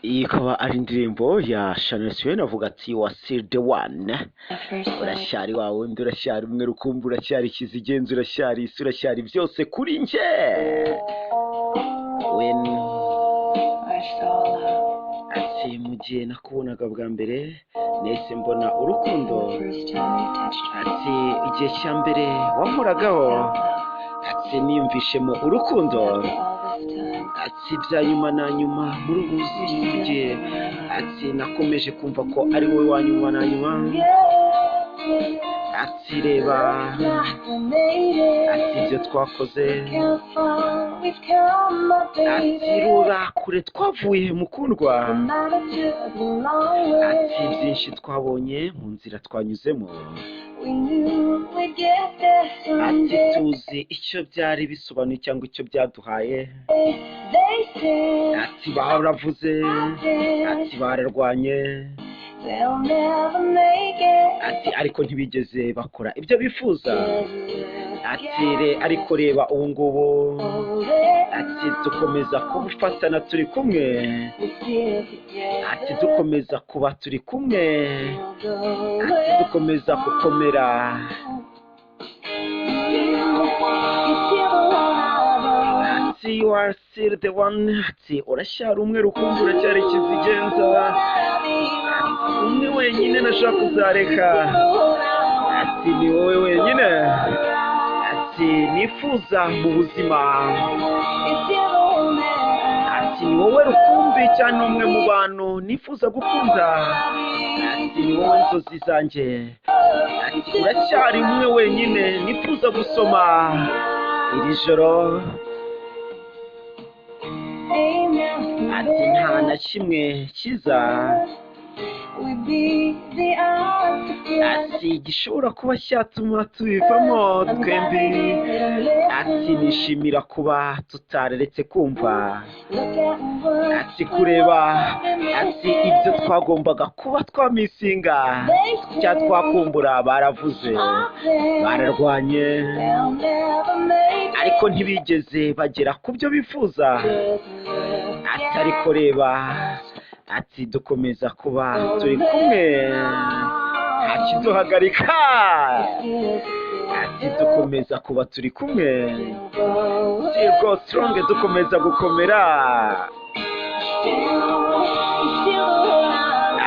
Iyi ikaba ari indirimbo ya Shania Twain avuga ati you are still the one. Uracyari wa wundi, uracyari umwe rukumbi, uracyari ikizigenza, uracyari isi, uracyari byose kuri njye. When ati mu gihe nakubonaga bwa mbere nahise mbona urukundo. Ati igihe cya mbere wankoragaho, ati niyumvishemo urukundo. Ati bya nyuma na nyuma muri ubu gihe, ati nakomeje kumva ko ari wowe wa nyuma na nyuma. Ati reba, ati ibyo twakoze, ati rura kure twavuye mukundwa. Ati byinshi twabonye mu nzira twanyuzemo. Ati tuzi icyo byari bisobanuye cyangwa icyo byaduhaye. Ati baravuze, ati bararwanye, ati ariko ntibigeze bakora ibyo bifuza. Ati ariko reba ubu ngubu, ati dukomeza kubufatana turi kumwe. Ati dukomeza kuba turi kumwe, ati dukomeza gukomera. Ati you are still the one. Ati uracyari umwe rukumbi, uracyari ikizigenza, umwe wenyine nashaka kuzareka. Ati ni wowe wenyine, ati nifuza mu buzima. Ati ni wowe rukumbi cyane, umwe mu bantu nifuza gukunda. Ati ni wowe nzozi zanjye. Ati uracyari umwe wenyine nifuza gusoma iri joro. Ati nta na kimwe kiza, ati gishobora kuba cyatuma tubivamo twembi. Ati nishimira kuba tutareretse kumva, ati kureba, ati ibyo twagombaga kuba twamisinga cyangwa twakumbura. Baravuze, bararwanye, ariko ntibigeze bagera ku byo bifuza. Ati ariko reba, ati dukomeza kuba turi kumwe, ntakiduhagarika. Ati dukomeza kuba turi kumwe, still go strong, dukomeza gukomera.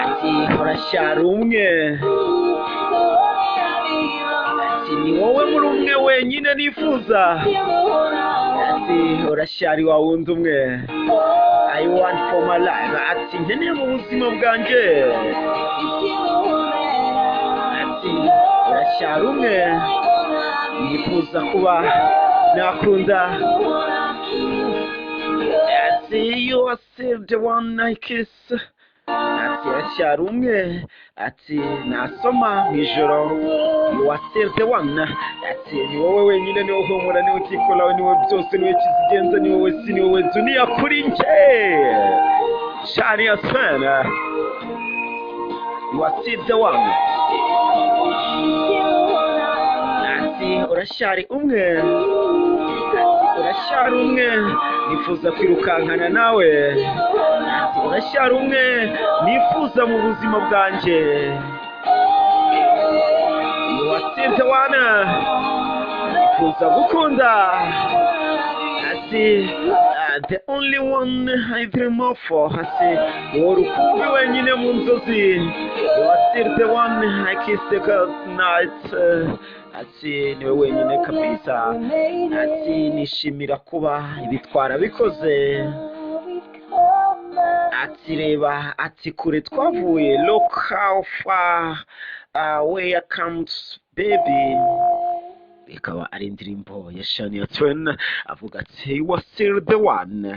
Ati uracyari umwe, ati ni wowe muri umwe wenyine nifuza. Ati uracyari wa wundi umwe, I want for my life. Ati nkeneye mu buzima bwanjye. Ati uracyari umwe nifuza kuba nakunda. Ati you are still the one I kiss. Ati uracyari umwe, ati nasoma mu ijoro. You are still the one. Ati ni wowe wenyine, ni wowe humura, ni wowe utikoraho, ni wowe byose, ni wowe kizigenza, ni wowe si, ni wowe dunia kuri njye. Shania Twain, you are still the one. Ati uracyari umwe, ati uracyari umwe nifuza kwirukankana nawe. Ati uracyari umwe nifuza mu buzima bwanjye. You are still the one, nifuza gukunda. Ati the only one I dream of. Ati wowe rukumbi wenyine mu nzozi. You are still the one I kiss the good night. Ati niwe wenyine kabisa. Ati nishimira kuba ibitwara bikoze. Ati reba, ati kure twavuye, look how far we are come, baby. Ikaba ari indirimbo ya Shania Twain avuga ati you are still the one.